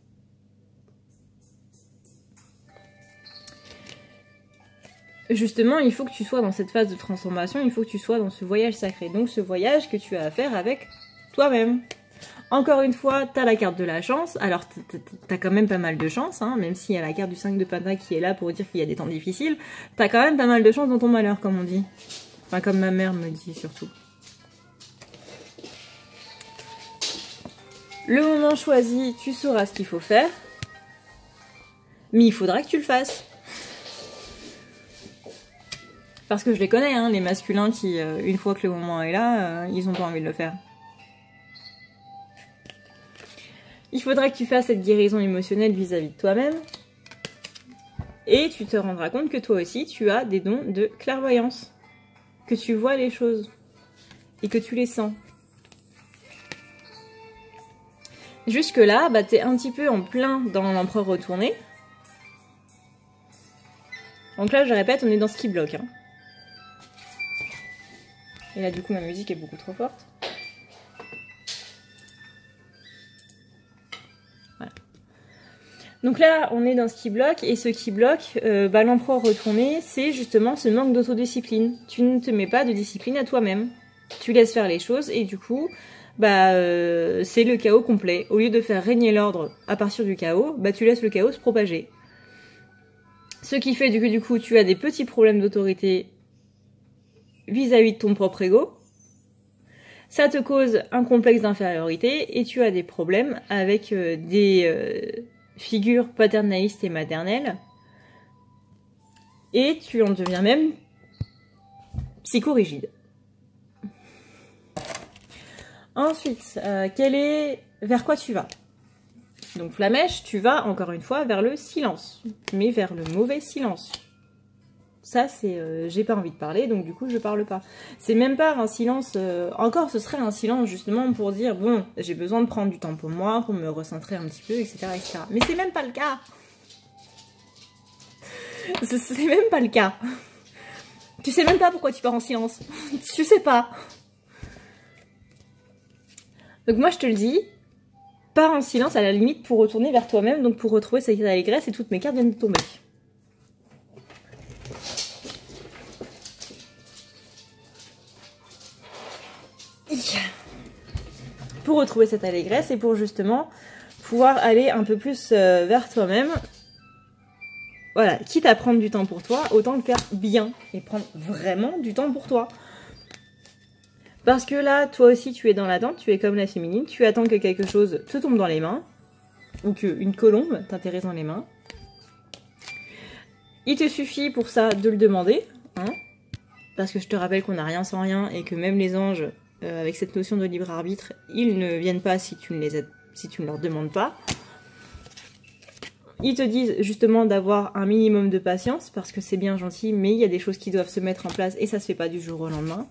Justement, il faut que tu sois dans cette phase de transformation, il faut que tu sois dans ce voyage sacré. Donc ce voyage que tu as à faire avec toi-même. Encore une fois, t'as la carte de la chance, alors t'as quand même pas mal de chance, hein, même s'il y a la carte du 5 de Pentacle qui est là pour dire qu'il y a des temps difficiles, t'as quand même pas mal de chance dans ton malheur, comme on dit. Enfin, comme ma mère me dit surtout. Le moment choisi, tu sauras ce qu'il faut faire, mais il faudra que tu le fasses. Parce que je les connais, hein, les masculins qui, une fois que le moment est là, ils ont pas envie de le faire. Il faudra que tu fasses cette guérison émotionnelle vis-à-vis de toi-même. Et tu te rendras compte que toi aussi, tu as des dons de clairvoyance. Que tu vois les choses. Et que tu les sens. Jusque-là, bah, t'es un petit peu en plein dans l'empereur retourné. Donc là, je répète, on est dans ce qui bloque. Hein. Et là, du coup, ma musique est beaucoup trop forte. Voilà. Donc là, on est dans ce qui bloque. Et ce qui bloque, bah, l'empereur retourné, c'est justement ce manque d'autodiscipline. Tu ne te mets pas de discipline à toi-même. Tu laisses faire les choses et du coup... bah c'est le chaos complet. Au lieu de faire régner l'ordre à partir du chaos, bah tu laisses le chaos se propager. Ce qui fait du coup tu as des petits problèmes d'autorité vis-à-vis de ton propre ego. Ça te cause un complexe d'infériorité et tu as des problèmes avec des figures paternalistes et maternelles. Et tu en deviens même psychorigide. Ensuite, vers quoi tu vas? Donc Flamèche, tu vas encore une fois vers le silence, mais vers le mauvais silence. Ça, c'est, j'ai pas envie de parler, donc du coup, je parle pas. C'est même pas un silence, encore ce serait un silence justement pour dire, bon, j'ai besoin de prendre du temps pour moi, pour me recentrer un petit peu, etc. etc. Mais c'est même pas le cas. C'est même pas le cas. Tu sais même pas pourquoi tu pars en silence. Tu sais pas. Donc moi je te le dis, pars en silence à la limite pour retourner vers toi-même, donc pour retrouver cette allégresse et toutes mes cartes viennent de tomber. Pour retrouver cette allégresse et pour justement pouvoir aller un peu plus vers toi-même. Voilà, quitte à prendre du temps pour toi, autant le faire bien et prendre vraiment du temps pour toi. Parce que là, toi aussi, tu es dans l'attente, tu es comme la féminine, tu attends que quelque chose te tombe dans les mains, ou qu'une colombe t'intéresse dans les mains. Il te suffit pour ça de le demander, hein, parce que je te rappelle qu'on n'a rien sans rien, et que même les anges, avec cette notion de libre arbitre, ils ne viennent pas si tu ne leur demandes pas. Ils te disent justement d'avoir un minimum de patience, parce que c'est bien gentil, mais il y a des choses qui doivent se mettre en place, et ça se fait pas du jour au lendemain.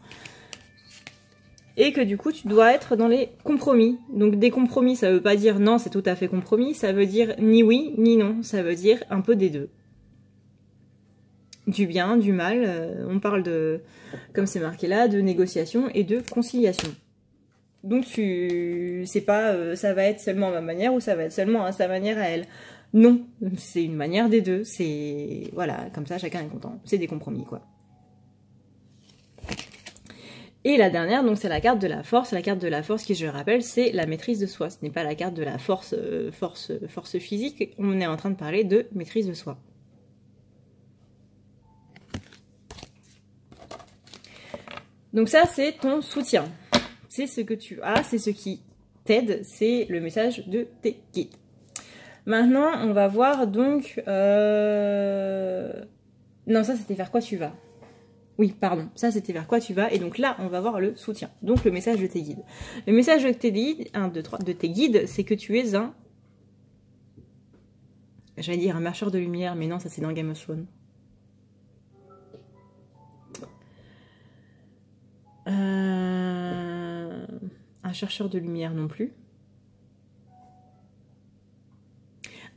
Et que du coup, tu dois être dans les compromis. Donc des compromis, ça veut pas dire non, c'est tout à fait compromis. Ça veut dire ni oui, ni non. Ça veut dire un peu des deux. Du bien, du mal. On parle de, comme c'est marqué là, de négociation et de conciliation. Donc c'est pas ça va être seulement à ma manière ou ça va être seulement à sa manière à elle. Non, c'est une manière des deux. C'est, voilà, comme ça chacun est content. C'est des compromis, quoi. Et la dernière, donc c'est la carte de la force. La carte de la force qui, je le rappelle, c'est la maîtrise de soi. Ce n'est pas la carte de la force, force physique. On est en train de parler de maîtrise de soi. Donc ça, c'est ton soutien. C'est ce que tu as, c'est ce qui t'aide, c'est le message de tes guides. Maintenant, on va voir donc... Non, ça, c'était vers quoi tu vas. Oui, pardon, ça c'était vers quoi tu vas. Et donc là, on va voir le soutien. Donc le message de tes guides. Le message de tes guides, 1, 2, 3, de tes guides, c'est que tu es un... J'allais dire un marcheur de lumière, mais non, ça c'est dans Game of Thrones. Un chercheur de lumière non plus.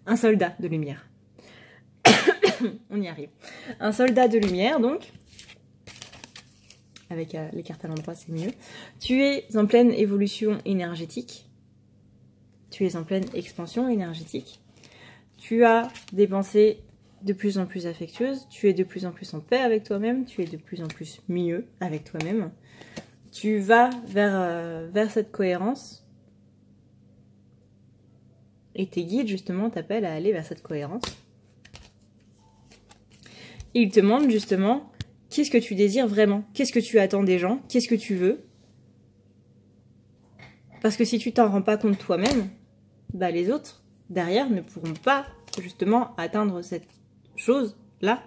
Un soldat de lumière. On y arrive. Un soldat de lumière, donc... Avec les cartes à l'endroit, c'est mieux. Tu es en pleine évolution énergétique. Tu es en pleine expansion énergétique. Tu as des pensées de plus en plus affectueuses. Tu es de plus en plus en paix avec toi-même. Tu es de plus en plus mieux avec toi-même. Tu vas vers cette cohérence. Et tes guides, justement, t'appellent à aller vers cette cohérence. Et ils te demandent, justement... Qu'est-ce que tu désires vraiment? Qu'est-ce que tu attends des gens? Qu'est-ce que tu veux? Parce que si tu t'en rends pas compte toi-même, bah les autres, derrière, ne pourront pas, justement, atteindre cette chose-là.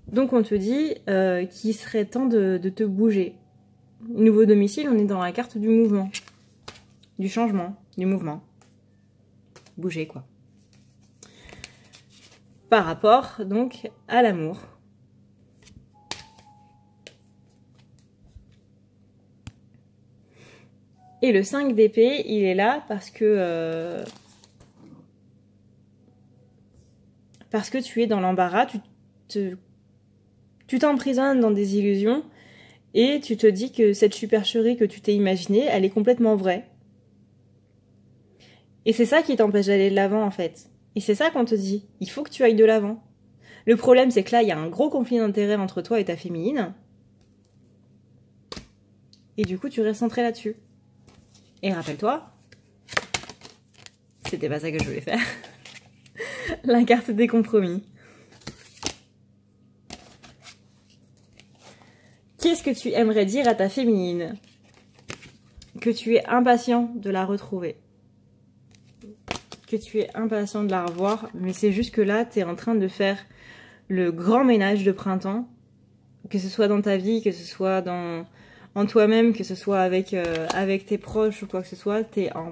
Donc on te dit qu'il serait temps de te bouger. Nouveau domicile, on est dans la carte du mouvement, du changement. du mouvement. Bouger, quoi. Par rapport, donc, à l'amour. Et le 5 d'épée, il est là parce que tu es dans l'embarras, tu t'emprisonnes dans des illusions et tu te dis que cette supercherie que tu t'es imaginée, elle est complètement vraie. Et c'est ça qui t'empêche d'aller de l'avant en fait. Et c'est ça qu'on te dit, il faut que tu ailles de l'avant. Le problème c'est que là, il y a un gros conflit d'intérêts entre toi et ta féminine. Et du coup, tu restes centré là-dessus. Et rappelle-toi, c'était pas ça que je voulais faire. La carte des compromis. Qu'est-ce que tu aimerais dire à ta féminine? Que tu es impatient de la retrouver. Que tu es impatient de la revoir, mais c'est juste que là, tu es en train de faire le grand ménage de printemps, que ce soit dans ta vie, que ce soit en toi-même, que ce soit avec tes proches ou quoi que ce soit, tu es en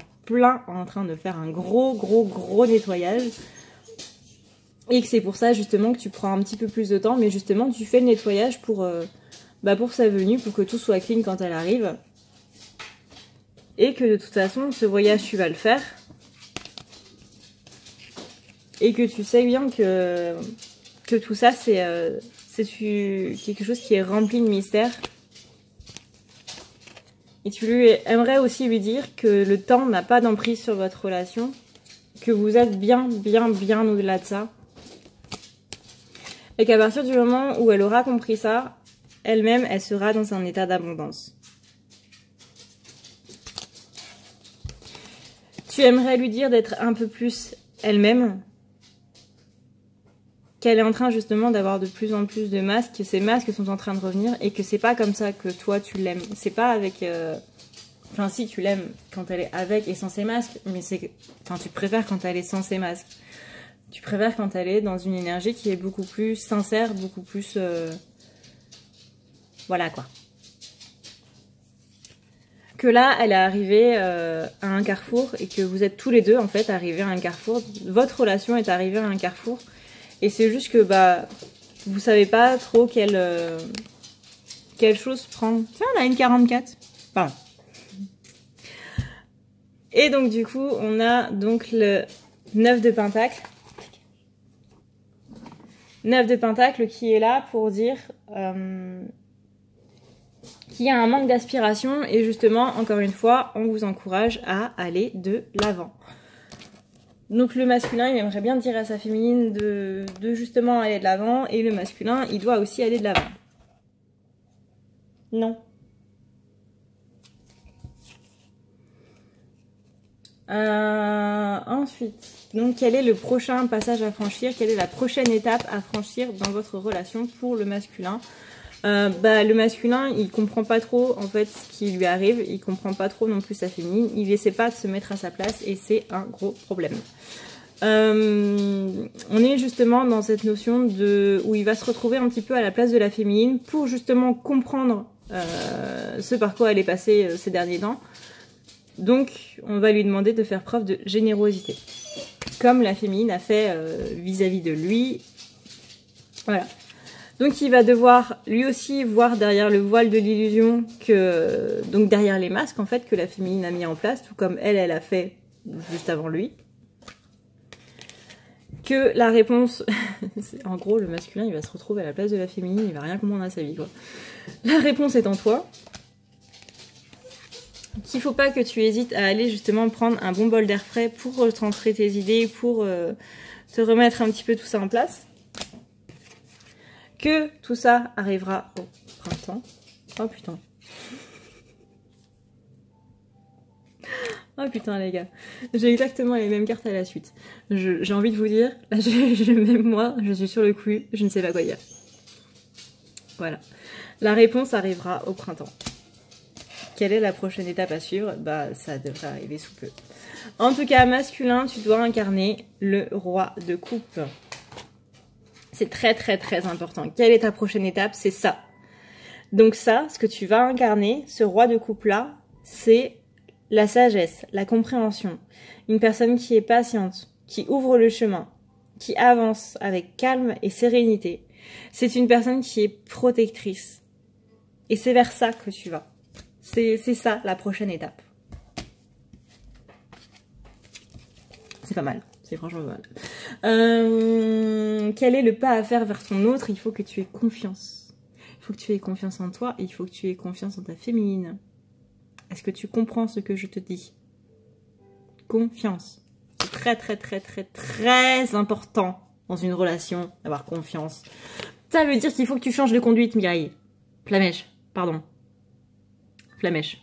train de faire un gros nettoyage. Et que c'est pour ça justement que tu prends un petit peu plus de temps, mais justement tu fais le nettoyage pour sa venue, pour que tout soit clean quand elle arrive. Et que de toute façon, ce voyage tu vas le faire. Et que tu sais bien que tout ça c'est quelque chose qui est rempli de mystère. Et tu aimerais aussi lui dire que le temps n'a pas d'emprise sur votre relation, que vous êtes bien au-delà de ça. Et qu'à partir du moment où elle aura compris ça, elle-même, elle sera dans un état d'abondance. Tu aimerais lui dire d'être un peu plus elle-même, qu'elle est en train justement d'avoir de plus en plus de masques, que ces masques sont en train de revenir et que c'est pas comme ça que toi tu l'aimes. C'est pas avec... Enfin si, tu l'aimes quand elle est avec et sans ses masques, mais tu préfères quand elle est sans ses masques. Tu préfères quand elle est dans une énergie qui est beaucoup plus sincère, beaucoup plus... Voilà quoi. Que là, elle est arrivée à un carrefour et que vous êtes tous les deux en fait arrivés à un carrefour. Votre relation est arrivée à un carrefour. Et c'est juste que vous savez pas trop quelle chose prendre. Tiens, on a une 44. Pardon. Et donc du coup, on a donc le 9 de Pentacle. 9 de Pentacle qui est là pour dire qu'il y a un manque d'aspiration et justement, encore une fois, on vous encourage à aller de l'avant. Donc le masculin, il aimerait bien dire à sa féminine de justement aller de l'avant et le masculin, il doit aussi aller de l'avant. Non. Ensuite, donc quel est le prochain passage à franchir? Quelle est la prochaine étape à franchir dans votre relation pour le masculin? Le masculin, il comprend pas trop en fait ce qui lui arrive, il comprend pas trop non plus sa féminine, il essaie pas de se mettre à sa place et c'est un gros problème. On est justement dans cette notion où il va se retrouver un petit peu à la place de la féminine pour justement comprendre ce par quoi elle est passée ces derniers temps. Donc, on va lui demander de faire preuve de générosité, comme la féminine a fait vis-à-vis de lui. Voilà. Donc, il va devoir lui aussi voir derrière le voile de l'illusion donc derrière les masques en fait que la féminine a mis en place, tout comme elle a fait juste avant lui. Que la réponse, en gros, le masculin, il va se retrouver à la place de la féminine, il va rien comprendre à sa vie, quoi. La réponse est en toi. Qu'il faut pas que tu hésites à aller justement prendre un bon bol d'air frais pour recentrer tes idées, pour te remettre un petit peu tout ça en place. Que tout ça arrivera au printemps. Oh putain. Oh putain les gars. J'ai exactement les mêmes cartes à la suite. J'ai envie de vous dire, là, même moi, je suis sur le coup, je ne sais pas quoi dire. Voilà. La réponse arrivera au printemps. Quelle est la prochaine étape à suivre? Ça devrait arriver sous peu. En tout cas, masculin, tu dois incarner le roi de coupe. C'est très important. Quelle est ta prochaine étape? C'est ça. Donc ça, ce que tu vas incarner, ce roi de coupe-là, c'est la sagesse, la compréhension, une personne qui est patiente, qui ouvre le chemin, qui avance avec calme et sérénité. C'est une personne qui est protectrice. Et c'est vers ça que tu vas. C'est ça la prochaine étape. C'est pas mal. C'est franchement pas mal. Quel est le pas à faire vers ton autre? Il faut que tu aies confiance. Il faut que tu aies confiance en toi et il faut que tu aies confiance en ta féminine. Est-ce que tu comprends ce que je te dis? Confiance. C'est très très très très très important dans une relation d'avoir confiance. Ça veut dire qu'il faut que tu changes de conduite, Mireille. Flamèche, pardon. Flamèche.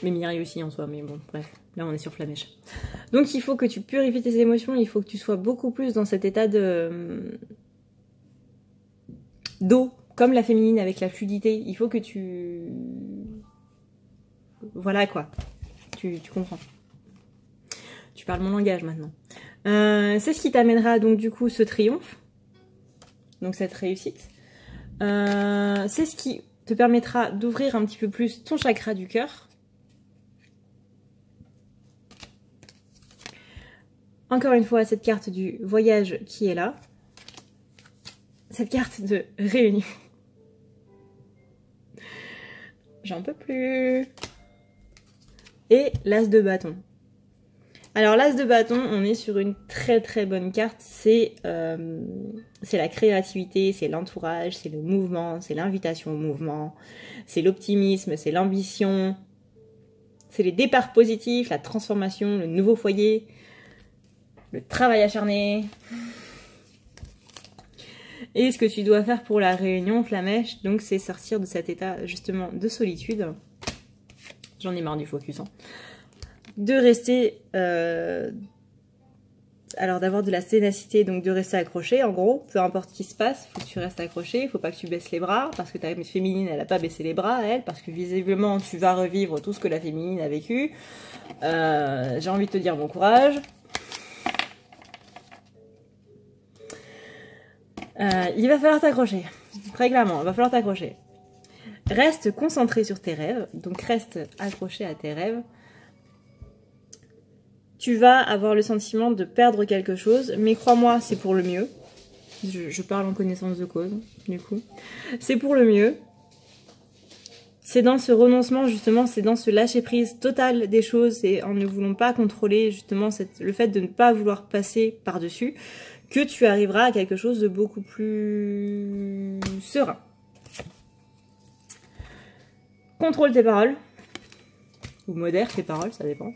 Mais Mireille aussi en soi, mais bon, bref. Là, on est sur Flamèche. Donc, il faut que tu purifies tes émotions. Il faut que tu sois beaucoup plus dans cet état de... d'eau, comme la féminine avec la fluidité. Il faut que tu... Voilà quoi. Tu comprends. Tu parles mon langage maintenant. C'est ce qui t'amènera donc du coup ce triomphe. Donc cette réussite. C'est ce qui te permettra d'ouvrir un petit peu plus ton chakra du cœur. Encore une fois, cette carte du voyage qui est là. Cette carte de réunion. J'en peux plus. Et l'as de bâton. Alors l'as de bâton, on est sur une très très bonne carte. C'est la créativité, c'est l'entourage, c'est le mouvement, c'est l'invitation au mouvement, c'est l'optimisme, c'est l'ambition, c'est les départs positifs, la transformation, le nouveau foyer, le travail acharné. Et ce que tu dois faire pour la réunion, Flamèche, donc c'est sortir de cet état justement de solitude. J'en ai marre du focus. Hein. De rester... alors d'avoir de la ténacité, donc de rester accroché. En gros, peu importe ce qui se passe, il faut que tu restes accroché. Il ne faut pas que tu baisses les bras, parce que ta féminine, elle n'a pas baissé les bras, elle. Parce que visiblement, tu vas revivre tout ce que la féminine a vécu. J'ai envie de te dire bon courage. Il va falloir t'accrocher. Très clairement, il va falloir t'accrocher. Reste concentré sur tes rêves, donc reste accroché à tes rêves. Tu vas avoir le sentiment de perdre quelque chose, mais crois-moi, c'est pour le mieux. Je parle en connaissance de cause, du coup. C'est pour le mieux. C'est dans ce renoncement, justement, c'est dans ce lâcher-prise total des choses, et en ne voulant pas contrôler, justement, le fait de ne pas vouloir passer par-dessus, que tu arriveras à quelque chose de beaucoup plus serein. Contrôle tes paroles, ou modère tes paroles, ça dépend.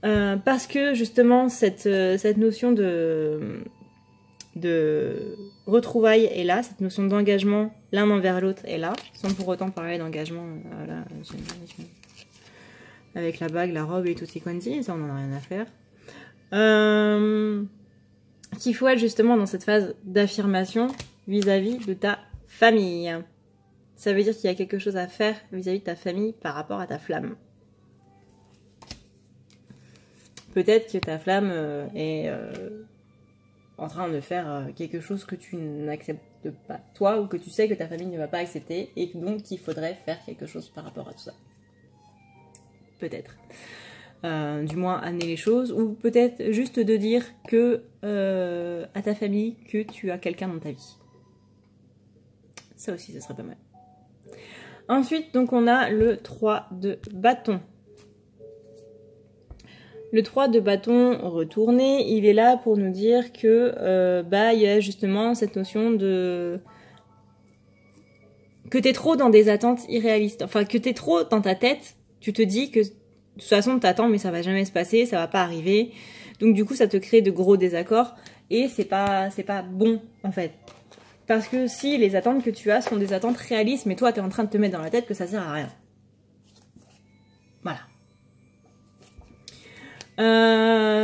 Parce que justement, cette notion de retrouvailles est là, cette notion d'engagement l'un envers l'autre est là, sans pour autant parler d'engagement voilà, avec la bague, la robe et tout ces quanti, ça on n'en a rien à faire. Qu'il faut être justement dans cette phase d'affirmation vis-à-vis de ta famille. Ça veut dire qu'il y a quelque chose à faire vis-à-vis de ta famille par rapport à ta flamme. Peut-être que ta flamme est en train de faire quelque chose que tu n'acceptes pas toi ou que tu sais que ta famille ne va pas accepter et donc il faudrait faire quelque chose par rapport à tout ça. Peut-être. Du moins amener les choses ou peut-être juste de dire que à ta famille que tu as quelqu'un dans ta vie. Ça aussi, ce serait pas mal. Ensuite, donc on a le 3 de bâton. Le 3 de bâton retourné, il est là pour nous dire que il y a justement cette notion de... que t'es trop dans des attentes irréalistes. Enfin, que t'es trop dans ta tête, tu te dis que de toute façon t'attends mais ça va jamais se passer, ça va pas arriver. Donc du coup ça te crée de gros désaccords et c'est pas bon en fait. Parce que si les attentes que tu as sont des attentes réalistes, mais toi t'es en train de te mettre dans la tête que ça sert à rien. Voilà.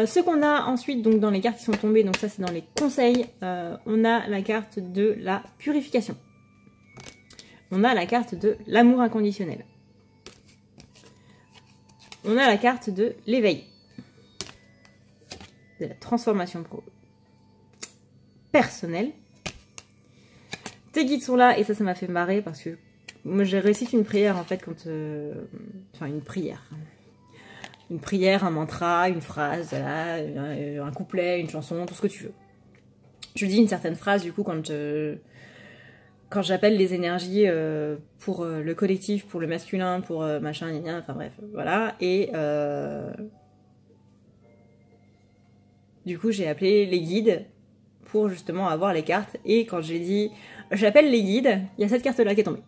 Ce qu'on a ensuite donc dans les cartes qui sont tombées, donc ça c'est dans les conseils, on a la carte de la purification. On a la carte de l'amour inconditionnel. On a la carte de l'éveil. De la transformation personnelle. Tes guides sont là et ça m'a fait marrer parce que moi je récite une prière en fait quand... Enfin une prière. Une prière, un mantra, une phrase, voilà, un couplet, une chanson, tout ce que tu veux. Je dis une certaine phrase du coup quand j'appelle les énergies pour le collectif, pour le masculin, pour machin, gna, enfin bref, voilà. Et du coup, j'ai appelé les guides pour justement avoir les cartes. Et quand j'ai dit j'appelle les guides, il y a cette carte-là qui est tombée.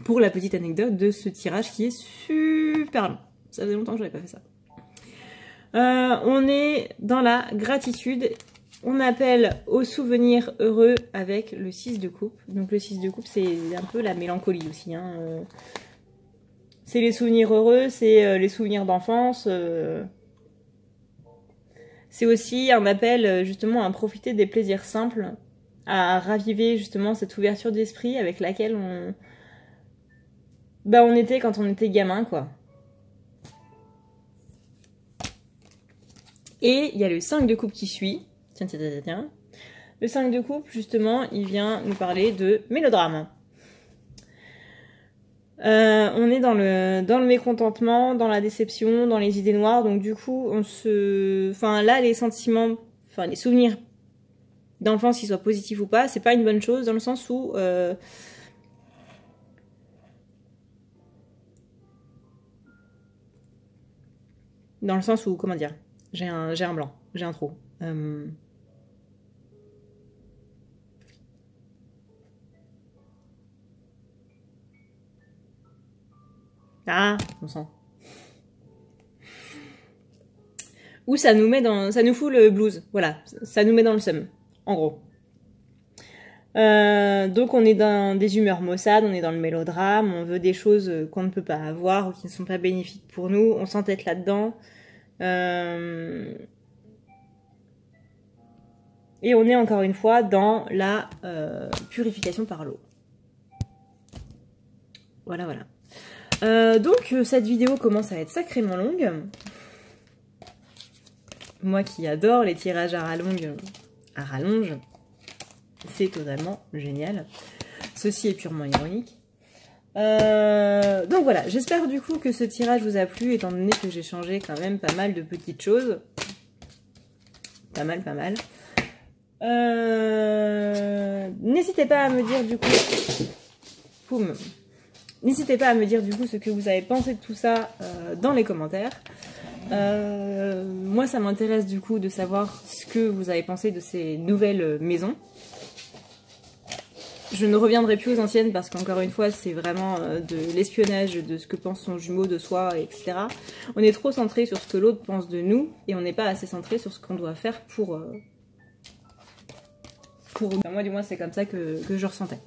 Pour la petite anecdote de ce tirage qui est super long. Ça faisait longtemps que j'avais pas fait ça. On est dans la gratitude. On appelle au souvenir heureux avec le 6 de coupe. Donc le 6 de coupe, c'est un peu la mélancolie aussi. Hein. C'est les souvenirs heureux, c'est les souvenirs d'enfance. C'est aussi un appel justement à profiter des plaisirs simples, à raviver justement cette ouverture d'esprit avec laquelle on était quand on était gamin, quoi. Et il y a le 5 de coupe qui suit. Tiens. Le 5 de coupe, justement, il vient nous parler de mélodrame. On est dans le mécontentement, dans la déception, dans les idées noires. Donc du coup, là, les sentiments, enfin les souvenirs d'enfance, qu'ils soient positifs ou pas, c'est pas une bonne chose dans le sens où comment dire, j'ai un blanc, j'ai un trou. Ah, on sent. Ou ça nous fout le blues, voilà, ça nous met dans le seum, en gros. Donc on est dans des humeurs maussades, on est dans le mélodrame, on veut des choses qu'on ne peut pas avoir ou qui ne sont pas bénéfiques pour nous, on s'entête là-dedans. Et on est encore une fois dans la purification par l'eau. Voilà. Donc cette vidéo commence à être sacrément longue. Moi qui adore les tirages à rallonge, c'est totalement génial. Ceci est purement ironique. Donc voilà, j'espère du coup que ce tirage vous a plu, étant donné que j'ai changé quand même pas mal de petites choses. Pas mal. N'hésitez pas à me dire du coup... N'hésitez pas à me dire du coup ce que vous avez pensé de tout ça dans les commentaires. Moi ça m'intéresse du coup de savoir ce que vous avez pensé de ces nouvelles maisons. Je ne reviendrai plus aux anciennes parce qu'encore une fois c'est vraiment de l'espionnage de ce que pense son jumeau de soi, etc. On est trop centré sur ce que l'autre pense de nous et on n'est pas assez centré sur ce qu'on doit faire pour... Moi du moins c'est comme ça que je ressentais.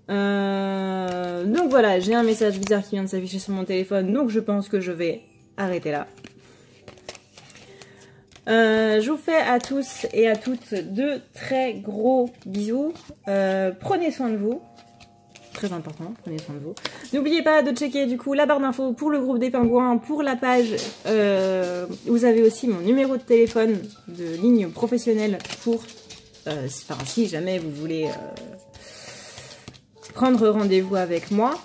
Donc voilà, j'ai un message bizarre qui vient de s'afficher sur mon téléphone, donc je pense que je vais arrêter là. Je vous fais à tous et à toutes de très gros bisous. Prenez soin de vous. Très important, prenez soin de vous. N'oubliez pas de checker du coup la barre d'infos pour le groupe des pingouins, pour la page. Vous avez aussi mon numéro de téléphone de ligne professionnelle pour... si jamais vous voulez... prendre rendez-vous avec moi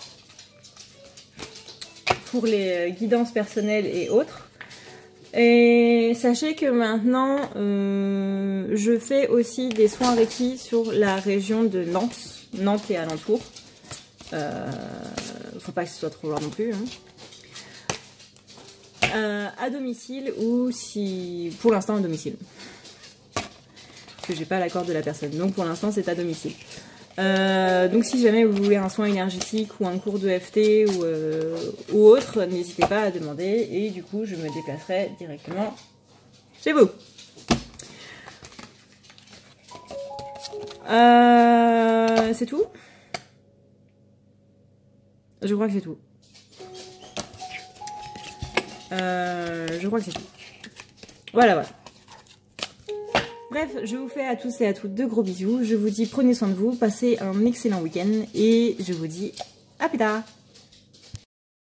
pour les guidances personnelles et autres. Et sachez que maintenant, je fais aussi des soins Reiki sur la région de Nantes et alentours. Faut pas que ce soit trop loin non plus. Hein. À domicile ou si... Pour l'instant à domicile. Parce que j'ai pas l'accord de la personne. Donc pour l'instant c'est à domicile. Donc si jamais vous voulez un soin énergétique ou un cours de FT ou autre, n'hésitez pas à demander et du coup je me déplacerai directement chez vous. C'est tout? Je crois que c'est tout. Je crois que c'est tout. Voilà. Bref, je vous fais à tous et à toutes de gros bisous. Je vous dis prenez soin de vous, passez un excellent week-end et je vous dis à plus tard.